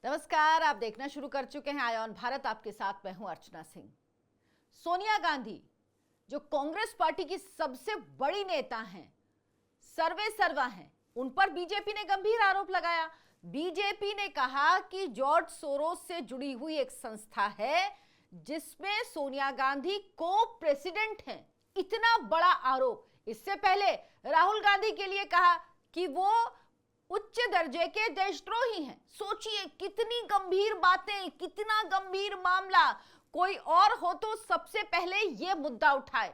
नमस्कार, आप देखना शुरू कर चुके हैं आया ऑन भारत। आपके साथ मैं हूं अर्चना सिंह। सोनिया गांधी जो कांग्रेस पार्टी की सबसे बड़ी नेता हैं, सर्वे सर्वा हैं, उन पर बीजेपी ने गंभीर आरोप लगाया। बीजेपी ने कहा कि जॉर्ज सोरोस से जुड़ी हुई एक संस्था है जिसमें सोनिया गांधी को प्रेसिडेंट हैं। इतना बड़ा आरोप। इससे पहले राहुल गांधी के लिए कहा कि वो उच्च दर्जे के देशद्रोही हैं। सोचिए कितनी गंभीर बातें, कितना गंभीर मामला। कोई और हो तो सबसे पहले यह मुद्दा उठाए।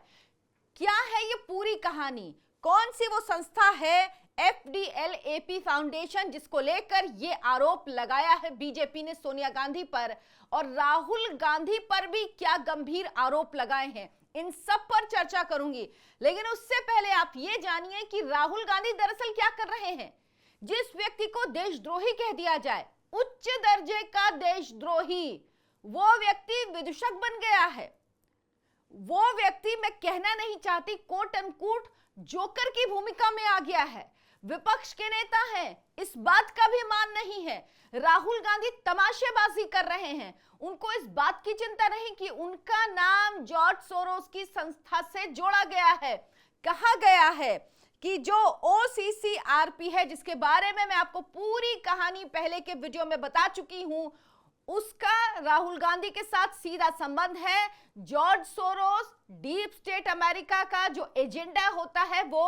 क्या है ये पूरी कहानी? कौन सी वो संस्था है FDLAP फाउंडेशन जिसको लेकर ये आरोप लगाया है बीजेपी ने सोनिया गांधी पर, और राहुल गांधी पर भी क्या गंभीर आरोप लगाए हैं? इन सब पर चर्चा करूंगी, लेकिन उससे पहले आप ये जानिए कि राहुल गांधी दरअसल क्या कर रहे हैं। जिस व्यक्ति को देशद्रोही कह दिया जाए, उच्च दर्जे का देशद्रोही, वो व्यक्ति विदूषक बन गया है। वो व्यक्ति, मैं कहना नहीं चाहती, कोट अनकोट जोकर की भूमिका में आ गया है। विपक्ष के नेता हैं, इस बात का भी मान नहीं है। राहुल गांधी तमाशेबाजी कर रहे हैं। उनको इस बात की चिंता नहीं कि उनका नाम जॉर्ज सोरोस की संस्था से जोड़ा गया है। कहा गया है कि जो OCCRP है, जिसके बारे में मैं आपको पूरी कहानी पहले के वीडियो में बता चुकी हूं, उसका राहुल गांधी के साथ सीधा संबंध है। George Soros, deep state America का जो एजेंडा होता है वो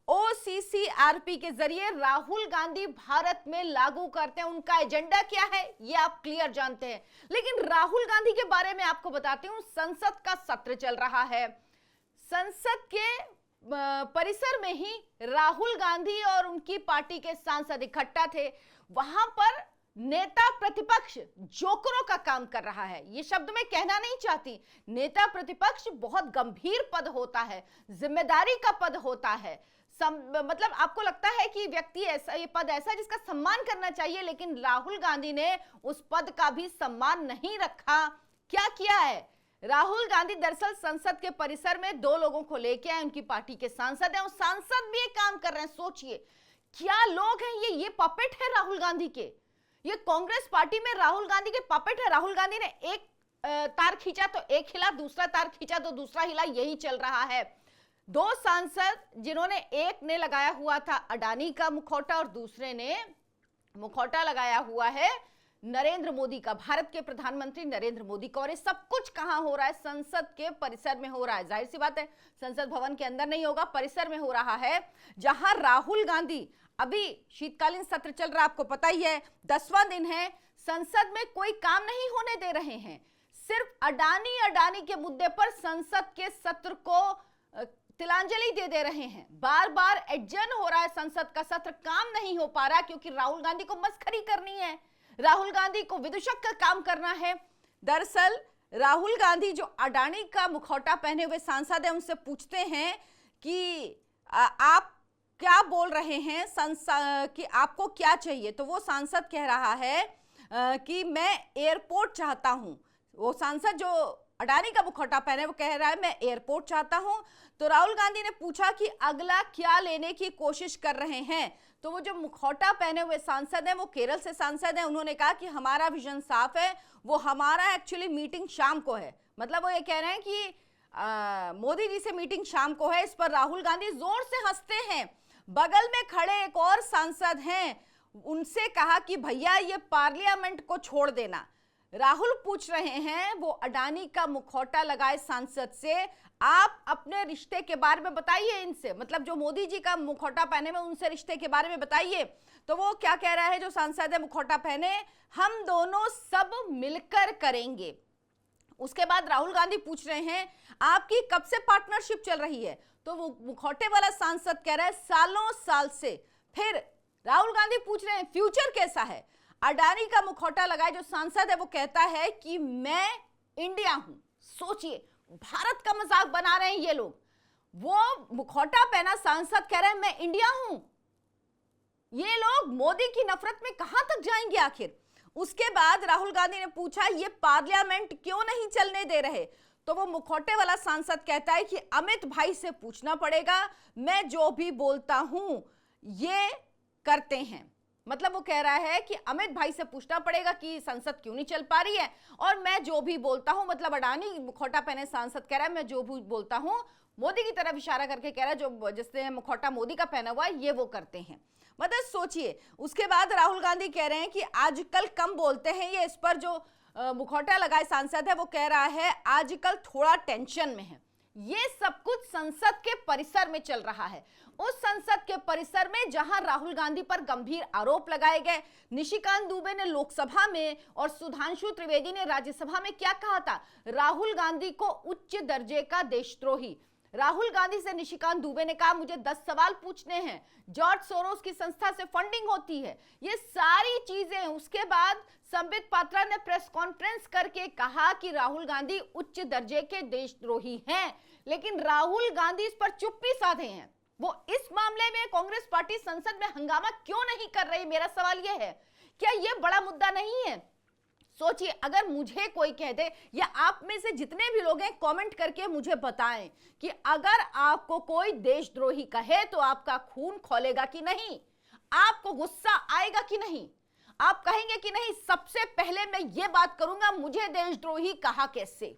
OCCRP के जरिए राहुल गांधी भारत में लागू करते हैं। उनका एजेंडा क्या है ये आप क्लियर जानते हैं। लेकिन राहुल गांधी के बारे में आपको बताती हूं। संसद का सत्र चल रहा है। संसद के परिसर में ही राहुल गांधी और उनकी पार्टी के सांसद इकट्ठा थे। वहां पर नेता प्रतिपक्ष जोकरों का काम कर रहा है। ये शब्द मैं कहना नहीं चाहती। नेता प्रतिपक्ष बहुत गंभीर पद होता है, जिम्मेदारी का पद होता है। मतलब आपको लगता है कि व्यक्ति ऐसा, ये पद ऐसा जिसका सम्मान करना चाहिए, लेकिन राहुल गांधी ने उस पद का भी सम्मान नहीं रखा। क्या किया है राहुल गांधी? दरअसल संसद के परिसर में दो लोगों को लेके आए, उनकी पार्टी के सांसद हैं। उस सांसद भी एक काम कर रहे हैं। सोचिए क्या लोग हैं ये पपेट है राहुल गांधी के। ये कांग्रेस पार्टी में राहुल गांधी के पपेट है। राहुल गांधी ने एक तार खींचा तो एक हिला, दूसरा तार खींचा तो दूसरा हिला, यही चल रहा है। दो सांसद जिन्होंने, एक ने लगाया हुआ था अडानी का मुखौटा और दूसरे ने मुखौटा लगाया हुआ है नरेंद्र मोदी का, भारत के प्रधानमंत्री नरेंद्र मोदी का। और ये सब कुछ कहां हो रहा है? संसद के परिसर में हो रहा है। जाहिर सी बात है संसद भवन के अंदर नहीं होगा, परिसर में हो रहा है, जहां राहुल गांधी, अभी शीतकालीन सत्र चल रहा है, आपको पता ही है, 10वां दिन है। संसद में कोई काम नहीं होने दे रहे हैं। सिर्फ अडानी के मुद्दे पर संसद के सत्र को तिलांजलि दे रहे हैं। बार बार एडजर्न हो रहा है संसद का सत्र, काम नहीं हो पा रहा क्योंकि राहुल गांधी को मस्खरी करनी है, राहुल गांधी को विदूषक का काम करना है। दरअसल राहुल गांधी जो अडानी का मुखौटा पहने हुए सांसद है, उनसे पूछते हैं कि आप क्या बोल रहे हैं, कि आपको क्या चाहिए? तो वो सांसद कह रहा है कि मैं एयरपोर्ट चाहता हूं। वो सांसद जो अडानी का मुखौटा पहने वो कह रहा है मैं एयरपोर्ट चाहता हूं। तो राहुल गांधी ने पूछा कि अगला क्या लेने की कोशिश कर रहे हैं? तो वो जो मुखौटा पहने हुए सांसद हैं वो केरल से सांसद हैं। उन्होंने कहा कि हमारा विजन साफ है, वो हमारा एक्चुअली मीटिंग शाम को है। मतलब वो ये कह रहे हैं कि मोदी जी से मीटिंग शाम को है। इस पर राहुल गांधी जोर से हंसते हैं। बगल में खड़े एक और सांसद हैं, उनसे कहा कि भैया ये पार्लियामेंट को छोड़ देना। राहुल पूछ रहे हैं वो अडानी का मुखौटा लगाए सांसद से, आप अपने रिश्ते के बारे में बताइए इनसे, मतलब जो मोदी जी का मुखौटा पहने में उनसे रिश्ते के बारे में बताइए। तो वो क्या कह रहा है जो सांसद है मुखौटा पहने, हम दोनों सब मिलकर करेंगे। उसके बाद राहुल गांधी पूछ रहे हैं आपकी कब से पार्टनरशिप चल रही है? तो वो मुखौटे वाला सांसद कह रहा है सालों साल से। फिर राहुल गांधी पूछ रहे हैं फ्यूचर कैसा है? अडानी का मुखौटा लगाए जो सांसद है वो कहता है कि मैं इंडिया हूं। सोचिए भारत का मजाक बना रहे हैं ये लोग। वो मुखौटा पहना सांसद कह रहे हैं मैं इंडिया हूं। ये लोग मोदी की नफरत में कहां तक जाएंगे आखिर? उसके बाद राहुल गांधी ने पूछा ये पार्लियामेंट क्यों नहीं चलने दे रहे? तो वो मुखौटे वाला सांसद कहता है कि अमित भाई से पूछना पड़ेगा, मैं जो भी बोलता हूं ये करते हैं। मतलब वो कह रहा है कि अमित भाई से पूछना पड़ेगा कि संसद क्यों नहीं चल पा रही है, और मैं जो भी बोलता हूं, मतलब अडानी मुखौटा पहने सांसद कह रहा है मैं जो भी बोलता हूं मोदी की तरफ इशारा करके कह रहा है, जो जिसने मुखौटा मोदी का पहना हुआ है ये वो करते हैं। मतलब सोचिए, उसके बाद राहुल गांधी कह रहे हैं कि आजकल कम बोलते हैं, ये इस पर जो मुखौटा लगाए सांसद है वो कह रहा है आजकल थोड़ा टेंशन में है। ये सब कुछ संसद के परिसर में चल रहा है, उस संसद के परिसर में जहां राहुल गांधी पर गंभीर आरोप लगाए गए। निशिकांत दुबे ने लोकसभा में और सुधांशु त्रिवेदी ने राज्यसभा में क्या कहा था, राहुल गांधी को उच्च दर्जे का देशद्रोही। राहुल गांधी से निशिकांत दुबे ने कहा मुझे 10 सवाल पूछने हैं, जॉर्ज सोरोस की संस्था से फंडिंग होती है, ये सारी चीजें। उसके बाद संबित पात्रा ने प्रेस कॉन्फ्रेंस करके कहा कि राहुल गांधी उच्च दर्जे के देशद्रोही हैं, लेकिन राहुल गांधी इस पर चुप्पी साधे हैं। वो इस मामले में कांग्रेस पार्टी संसद में हंगामा क्यों नहीं कर रही, मेरा सवाल यह है, क्या यह बड़ा मुद्दा नहीं है? सोचिए, अगर मुझे कोई कह दे, या आप में से जितने भी लोग हैं कमेंट करके मुझे बताएं कि अगर आपको कोई देशद्रोही कहे तो आपका खून खौलेगा कि नहीं, आपको गुस्सा आएगा कि नहीं, आप कहेंगे कि नहीं सबसे पहले मैं ये बात करूंगा मुझे देशद्रोही कहा कैसे,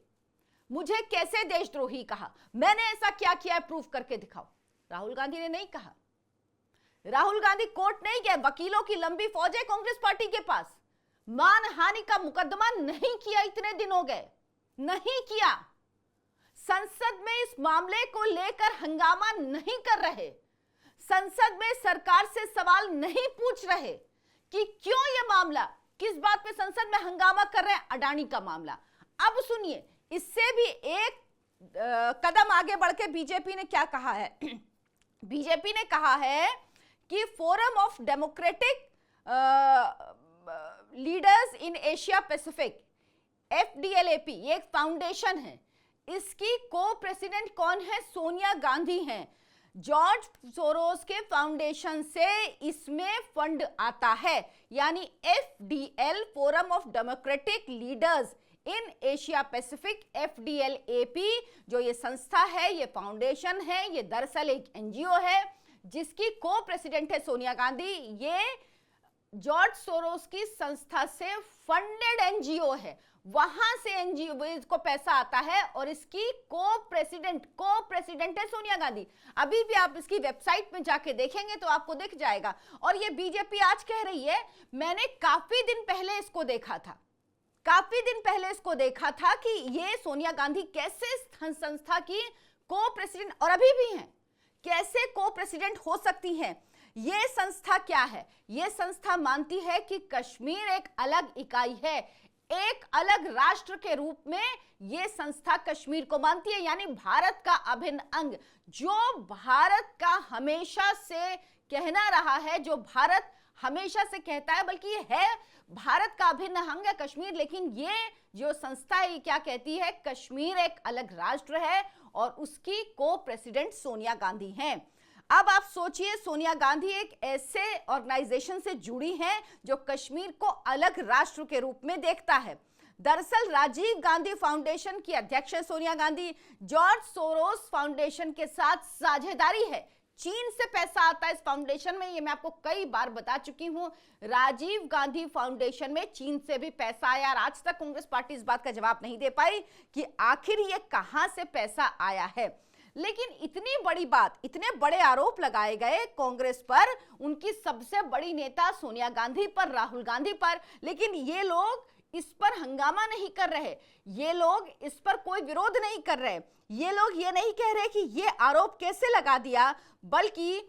मुझे कैसे देशद्रोही कहा, मैंने ऐसा क्या किया है प्रूफ करके दिखाओ। राहुल गांधी ने नहीं कहा, राहुल गांधी कोर्ट नहीं गए, वकीलों की लंबी फौज है कांग्रेस पार्टी के पास, मानहानि का मुकदमा नहीं किया, इतने दिन हो गए नहीं किया, संसद में इस मामले को लेकर हंगामा नहीं कर रहे, संसद में सरकार से सवाल नहीं पूछ रहे कि क्यों यह मामला, किस बात पे संसद में हंगामा कर रहे हैं, अडानी का मामला। अब सुनिए, इससे भी एक कदम आगे बढ़ के बीजेपी ने क्या कहा है। बीजेपी ने कहा है कि forum of democratic leaders in Asia Pacific, FDLAP, ये एक फाउंडेशन है, इसकी को प्रेसिडेंट कौन है, सोनिया गांधी हैं। जॉर्ज सोरोस के फाउंडेशन से इसमें फंड आता है, यानी FDL, forum of democratic leaders in Asia Pacific, FDLAP, जो ये संस्था है, ये फाउंडेशन है, ये दरअसल एक NGO है जिसकी को प्रेसिडेंट है सोनिया गांधी। ये जॉर्ज सोरोस की संस्था से फंडेड NGO है, वहां से NGO को पैसा आता है और इसकी को प्रेसिडेंट है सोनिया गांधी। अभी भी आप इसकी वेबसाइट में जाके देखेंगे तो आपको दिख जाएगा। और ये बीजेपी आज कह रही है, मैंने काफी दिन पहले इसको देखा था, काफी दिन पहले इसको देखा था कि ये सोनिया गांधी कैसे संस्था की को प्रेसिडेंट, और अभी भी हैं, कैसे को प्रेसिडेंट हो सकती हैं। ये संस्था क्या है, ये संस्था मानती है कि कश्मीर एक अलग इकाई है, एक अलग राष्ट्र के रूप में ये संस्था कश्मीर को मानती है, यानी भारत का अभिन्न अंग, जो भारत का हमेशा से कहना रहा है, जो भारत हमेशा से कहता है, बल्कि ये है भारत का अभिन्न अंग है कश्मीर। लेकिन ये जो संस्था है ये क्या कहती है, कश्मीर एक अलग राष्ट्र है और उसकी को प्रेसिडेंट सोनिया गांधी हैं। अब आप सोचिए, सोनिया गांधी एक ऐसे ऑर्गेनाइजेशन से जुड़ी हैं जो कश्मीर को अलग राष्ट्र के रूप में देखता है। दरअसल राजीव गांधी फाउंडेशन की अध्यक्ष है Sonia Gandhi. George Soros foundation के साथ साझेदारी है, चीन से पैसा आता है इस फाउंडेशन में, ये मैं आपको कई बार बता चुकी हूं। राजीव गांधी फाउंडेशन में चीन से भी पैसा आया और आज तक कांग्रेस पार्टी इस बात का जवाब नहीं दे पाई कि आखिर ये कहां से पैसा आया है। लेकिन इतनी बड़ी बात, इतने बड़े आरोप लगाए गए कांग्रेस पर, उनकी सबसे बड़ी नेता सोनिया गांधी पर, राहुल गांधी पर, लेकिन ये लोग इस पर हंगामा नहीं कर रहे, ये लोग इस पर कोई विरोध नहीं कर रहे, ये लोग ये नहीं कह रहे कि ये आरोप कैसे लगा दिया, बल्कि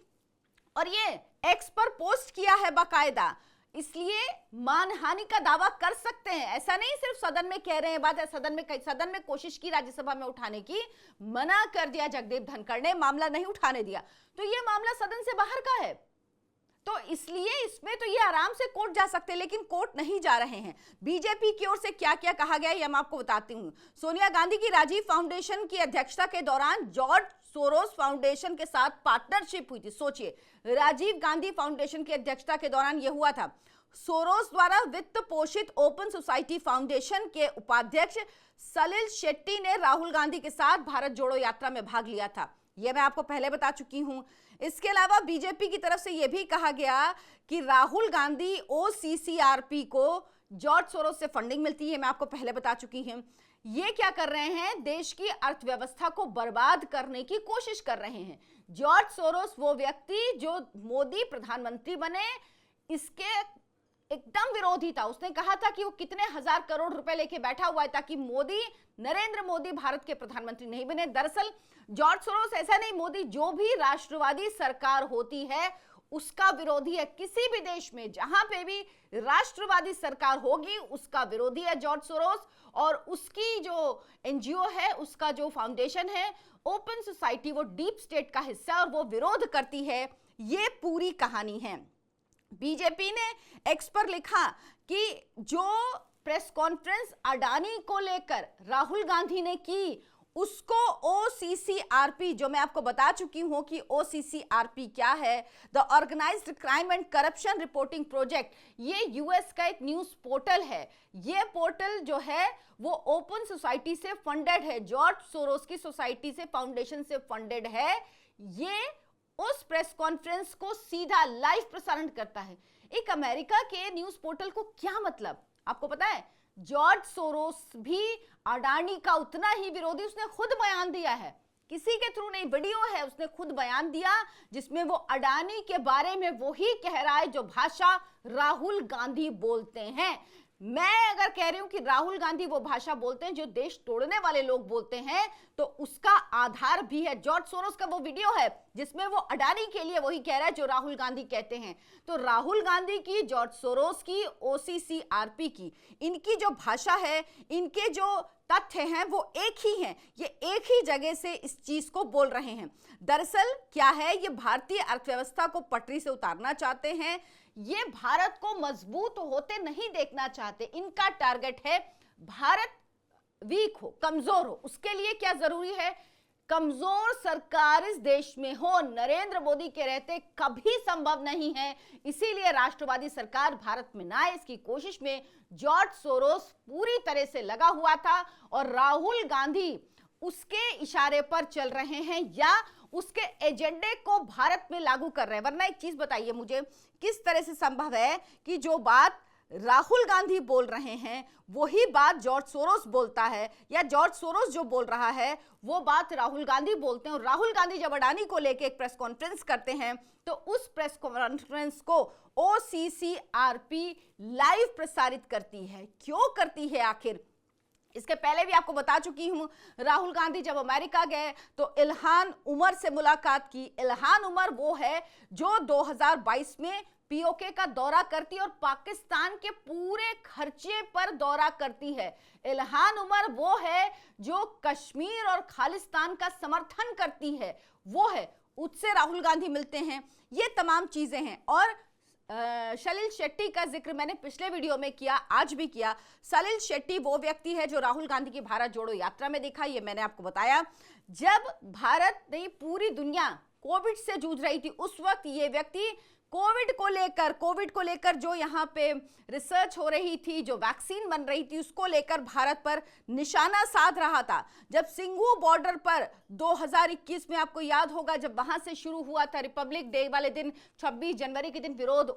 और ये एक्स पर पोस्ट किया है बाकायदा, इसलिए मानहानि का दावा कर सकते हैं। ऐसा नहीं सिर्फ सदन में कह रहे हैं बात है, सदन में कोशिश की राज्यसभा में उठाने की, मना कर दिया जगदीप धनखड़ ने, मामला नहीं उठाने दिया, तो ये मामला सदन से बाहर का है, तो इसलिए इसमें तो ये आराम से कोर्ट जा सकते हैं, लेकिन कोर्ट नहीं जा रहे हैं। बीजेपी की ओर से क्या क्या कहा गया ये मैं आपको बताती हूँ। सोनिया गांधी की राजीव फाउंडेशन की अध्यक्षता के दौरान जॉर्ज सोरोस फाउंडेशन के साथ पार्टनरशिप हुई थी। सोचिए, राजीव गांधी फाउंडेशन की अध्यक्षता के दौरान यह हुआ था। सोरोस द्वारा वित्त पोषित ओपन सोसाइटी फाउंडेशन के उपाध्यक्ष सलिल शेट्टी ने राहुल गांधी के साथ भारत जोड़ो यात्रा में भाग लिया था। ये मैं आपको पहले बता चुकी हूं। इसके अलावा बीजेपी की तरफ से यह भी कहा गया कि राहुल गांधी ओसीसीआरपी को जॉर्ज सोरोस से फंडिंग मिलती है, मैं आपको पहले बता चुकी हूं। ये क्या कर रहे हैं, देश की अर्थव्यवस्था को बर्बाद करने की कोशिश कर रहे हैं। जॉर्ज सोरोस वो व्यक्ति जो मोदी प्रधानमंत्री बने इसके एकदम विरोधी था। उसने कहा था कि वो कितने हजार करोड़ रुपए लेके बैठा हुआ है ताकि नरेंद्र मोदी भारत के प्रधानमंत्री नहीं बने। दरअसल जॉर्ज सोरोस ऐसा नहीं, मोदी जो भी राष्ट्रवादी सरकार होती है उसका विरोधी है। किसी भी देश में जहां पे भी राष्ट्रवादी सरकार होगी उसका विरोधी है जॉर्ज सोरोस। और उसकी जो एनजीओ है, उसका जो फाउंडेशन है ओपन सोसाइटी, वो डीप स्टेट का हिस्सा और वो विरोध करती है। ये पूरी कहानी है। बीजेपी ने एक्स पर लिखा कि जो प्रेस कॉन्फ्रेंस अडानी को लेकर राहुल गांधी ने की उसको ओसीसीआरपी, जो मैं आपको बता चुकी हूं कि ओसीसीआरपी क्या है, the organised crime and corruption reporting project, ये यूएस का एक न्यूज पोर्टल है। ये पोर्टल जो है वो ओपन सोसाइटी से फंडेड है, जॉर्ज सोरोस की सोसाइटी से, फाउंडेशन से फंडेड है। ये उस प्रेस कॉन्फ्रेंस को सीधा लाइव प्रसारण करता है। एक अमेरिका के न्यूज पोर्टल को क्या मतलब, आपको पता है? जॉर्ज सोरोस भी अडानी का उतना ही विरोधी, उसने खुद बयान दिया है, किसी के थ्रू नहीं, वीडियो है, उसने खुद बयान दिया जिसमें वो अडानी के बारे में वही कह रहा है जो भाषा राहुल गांधी बोलते हैं। मैं अगर कह रही हूं कि राहुल गांधी वो भाषा बोलते हैं जो देश तोड़ने वाले लोग बोलते हैं, तो उसका आधार भी है जॉर्ज सोरोस का वो वीडियो है जिसमें वो अडानी के लिए वही कह रहा है जो राहुल गांधी कहते हैं। तो राहुल गांधी की, जॉर्ज सोरोस की, ओसीसीआरपी की, इनकी जो भाषा है, इनके जो तथ्य हैं वो एक ही हैं। ये एक ही जगह से इस चीज को बोल रहे हैं। दरअसल क्या है, ये भारतीय अर्थव्यवस्था को पटरी से उतारना चाहते हैं। ये भारत को मजबूत होते नहीं देखना चाहते। इनका टारगेट है भारत वीक हो, कमजोर हो। उसके लिए क्या जरूरी है, कमजोर सरकार इस देश में हो। नरेंद्र मोदी के रहते कभी संभव नहीं है। इसीलिए राष्ट्रवादी सरकार भारत में ना आए, इसकी कोशिश में जॉर्ज सोरोस पूरी तरह से लगा हुआ था और राहुल गांधी उसके इशारे पर चल रहे हैं या उसके एजेंडे को भारत में लागू कर रहे हैं। वरना एक चीज बताइए मुझे, किस तरह से संभव है कि जो बात राहुल गांधी बोल रहे हैं वही बात जॉर्ज सोरोस बोलता है, या जॉर्ज सोरोस जो बोल रहा है वो बात राहुल गांधी बोलते हैं। और राहुल गांधी जब अडानी को लेकर एक प्रेस कॉन्फ्रेंस करते हैं तो उस प्रेस कॉन्फ्रेंस को ओसीसीआरपी लाइव प्रसारित करती है। क्यों करती है आखिर? इसके पहले भी आपको बता चुकी हूं, राहुल गांधी जब अमेरिका गए तो इल्हान उमर से मुलाकात की। इल्हान उमर वो है जो 2022 में पीओके का दौरा करती है और पाकिस्तान के पूरे खर्चे पर दौरा करती है। इल्हान उमर वो है जो कश्मीर और खालिस्तान का समर्थन करती है, वो है, उससे राहुल गांधी मिलते हैं। ये तमाम चीजें हैं। और सलिल शेट्टी का जिक्र मैंने पिछले वीडियो में किया, आज भी किया। सलिल शेट्टी वो व्यक्ति है जो राहुल गांधी की भारत जोड़ो यात्रा में दिखा, ये मैंने आपको बताया। जब भारत नहीं पूरी दुनिया कोविड से जूझ रही थी उस वक्त ये व्यक्ति कोविड को लेकर जो यहाँ पे रिसर्च हो रही थी, जो वैक्सीन बन रही थी, उसको लेकर भारत पर निशाना साध रहा था। जब सिंघू बॉर्डर पर 2021 में, आपको याद होगा, जब वहां से शुरू हुआ था रिपब्लिक डे वाले दिन, 26 जनवरी के दिन विरोध,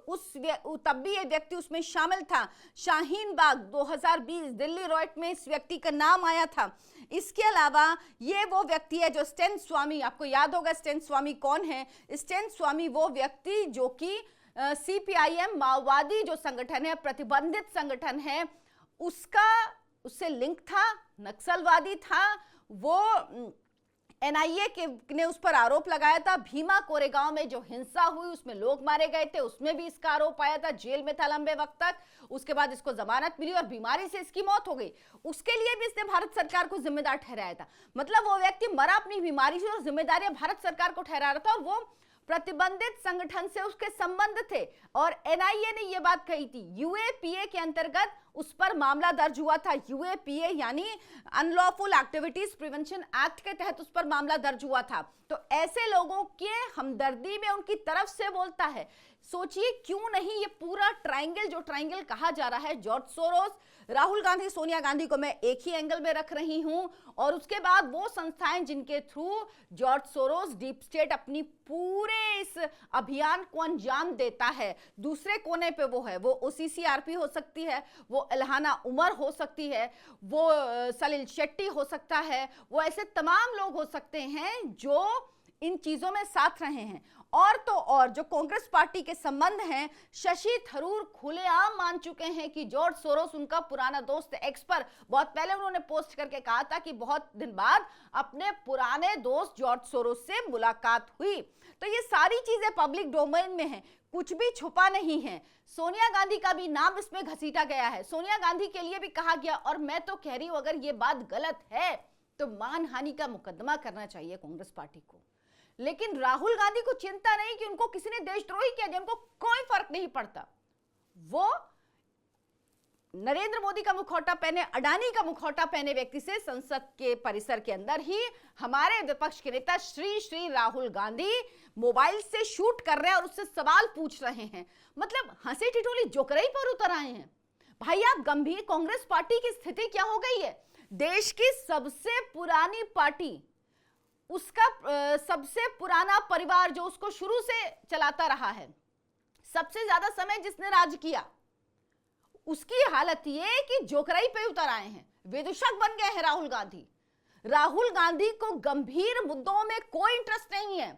तब भी ये व्यक्ति उसमें शामिल था। शाहीन बाग 2020 दिल्ली रॉयट में इस व्यक्ति का नाम आया था। इसके अलावा ये वो व्यक्ति है जो स्टेन स्वामी, आपको याद होगा स्टेन स्वामी कौन है? स्टेन स्वामी वो व्यक्ति जो कि सीपीआईएम माओवादी जो संगठन है, प्रतिबंधित संगठन है, उससे लिंक था, नक्सलवादी था। वो एनआईए ने उस पर आरोप लगाया था। भीमा कोरेगांव में जो हिंसा हुई उसमें लोग मारे गए थे, उसमें भी इसका आरोप आया था। जेल में था लंबे वक्त तक, उसके बाद इसको जमानत मिली और बीमारी से इसकी मौत हो गई। उसके लिए भी इसने भारत सरकार को जिम्मेदार ठहराया था। मतलब वो व्यक्ति मरा अपनी बीमारी से और जिम्मेदारी भारत सरकार को ठहरा रहा था। और वो प्रतिबंधित संगठन से उसके संबंध थे और एनआईए ने यह बात कही थी। यूएपीए के अंतर्गत उस पर मामला दर्ज हुआ था। यूएपीए यानी अनलॉफुल एक्टिविटीज प्रिवेंशन एक्ट के तहत उस पर मामला दर्ज हुआ था। तो ऐसे लोगों के हमदर्दी में उनकी तरफ से बोलता है। सोचिए क्यों नहीं ये पूरा ट्रायंगल, जो ट्रायंगल कहा जा रहा है, जॉर्ज सोरोस, राहुल गांधी, सोनिया गांधी को मैं एक ही एंगल में रख रही हूं, और उसके बाद वो संस्थाएं जिनके through George Soros, deep state अपनी पूरे इस अभियान को अंजाम देता है। दूसरे कोने पे वो है, वो ओसीसीआरपी हो सकती है, वो इल्हाना उमर हो सकती है, वो सलिल शेट्टी हो सकता है, वो ऐसे तमाम लोग हो सकते हैं जो इन चीजों में साथ रहे हैं। और तो और जो कांग्रेस पार्टी के संबंध हैं, शशि थरूर खुलेआम मान चुके हैं कि जॉर्ज सोरोस उनका पुराना दोस्त है। एक्स पर बहुत पहले उन्होंने पोस्ट करके कहा था कि बहुत दिन बाद अपने पुराने दोस्त जॉर्ज सोरोस से मुलाकात हुई। तो ये सारी चीजें पब्लिक डोमेन में हैं, कुछ भी छुपा नहीं है। सोनिया गांधी का भी नाम इसमें घसीटा गया है, सोनिया गांधी के लिए भी कहा गया, और मैं तो कह रही हूं अगर ये बात गलत है तो मानहानि का मुकदमा करना चाहिए कांग्रेस पार्टी को। लेकिन राहुल गांधी को चिंता नहीं कि उनको किसी ने देशद्रोही किया, जिनको कोई फर्क नहीं पड़ता। वो नरेंद्र मोदी का मुखौटा पहने, अडानी का मुखौटा पहने व्यक्ति से संसद के परिसर के अंदर ही हमारे विपक्ष के नेता श्री राहुल गांधी मोबाइल से शूट कर रहे हैं और उससे सवाल पूछ रहे हैं। मतलब हंसी ठिठोली जोकराई पर उतर आए हैं। भाई आप गंभीर, कांग्रेस पार्टी की स्थिति क्या हो गई है? देश की सबसे पुरानी पार्टी, उसका सबसे पुराना परिवार जो उसको शुरू से चलाता रहा है, सबसे ज्यादा समय जिसने राज किया, उसकी हालत ये कि जोकराई पे उतर आए हैं, विदूषक बन गए हैं राहुल गांधी। राहुल गांधी को गंभीर मुद्दों में कोई इंटरेस्ट नहीं है।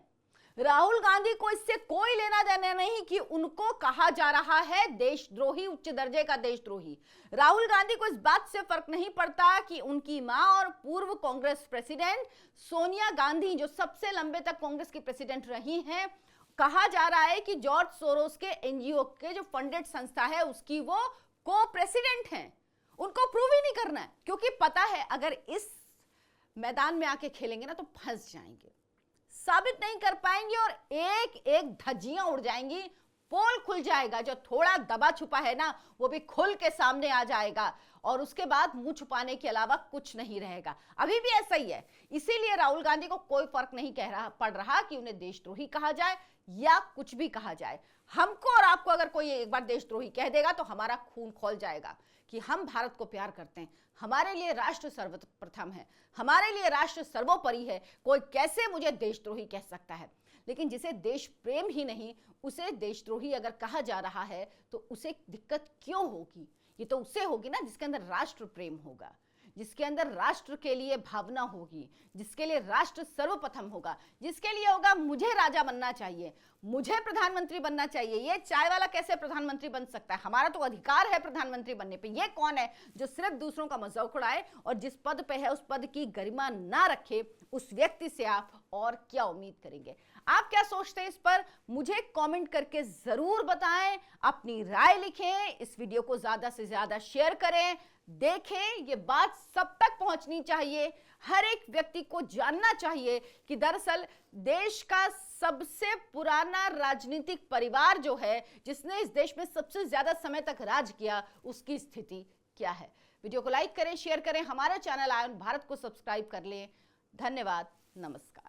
राहुल गांधी को इससे कोई लेना देना नहीं कि उनको कहा जा रहा है देशद्रोही, उच्च दर्जे का देशद्रोही। राहुल गांधी को इस बात से फर्क नहीं पड़ता कि उनकी मां और पूर्व कांग्रेस प्रेसिडेंट सोनिया गांधी, जो सबसे लंबे तक कांग्रेस की प्रेसिडेंट रही हैं, कहा जा रहा है कि जॉर्ज सोरोस के एनजीओ के जो फंडेड संस्था है उसकी वो को प्रेसिडेंट हैं। उनको प्रूव ही नहीं करना है, क्योंकि पता है अगर इस मैदान में आके खेलेंगे ना तो फंस जाएंगे, साबित नहीं कर पाएंगे और एक एक धज्जियां उड़ जाएंगी, पोल खुल जाएगा। जो थोड़ा दबा छुपा है ना वो भी खुल के सामने आ जाएगा, और उसके बाद मुंह छुपाने के अलावा कुछ नहीं रहेगा। अभी भी ऐसा ही है। इसीलिए राहुल गांधी को कोई फर्क नहीं पड़ रहा कि उन्हें देशद्रोही कहा जाए या कुछ भी कहा जाए। हमको और आपको अगर कोई एक बार देशद्रोही कह देगा तो हमारा खून खौल जाएगा कि हम भारत को प्यार करते हैं, हमारे लिए राष्ट्र सर्वप्रथम है, हमारे लिए राष्ट्र सर्वोपरि है। कोई कैसे मुझे देशद्रोही कह सकता है? लेकिन जिसे देश प्रेम ही नहीं, उसे देशद्रोही अगर कहा जा रहा है तो उसे दिक्कत क्यों होगी? ये तो उससे होगी ना जिसके अंदर राष्ट्र प्रेम होगा, जिसके अंदर राष्ट्र के लिए भावना होगी, जिसके लिए राष्ट्र सर्वप्रथम होगा, जिसके लिए होगा मुझे राजा बनना चाहिए, मुझे प्रधानमंत्री बनना चाहिए। ये चाय वाला कैसे प्रधानमंत्री बन सकता है? हमारा तो अधिकार है प्रधानमंत्री बनने पे। ये कौन है जो सिर्फ दूसरों का मजाक उड़ाए और जिस पद पे है उस पद की गरिमा ना रखे? उस व्यक्ति से आप और क्या उम्मीद करेंगे? आप क्या सोचते हैं इस पर? मुझे कमेंट करके जरूर बताएं, अपनी राय लिखें, इस वीडियो को ज्यादा से ज्यादा शेयर करें, देखें। ये बात सब तक पहुंचनी चाहिए, हर एक व्यक्ति को जानना चाहिए कि दरअसल देश का सबसे पुराना राजनीतिक परिवार जो है, जिसने इस देश में सबसे ज्यादा समय तक राज किया, उसकी स्थिति क्या है। वीडियो को लाइक करें, शेयर करें, हमारे चैनल आयन भारत को सब्सक्राइब कर लें। धन्यवाद, नमस्कार।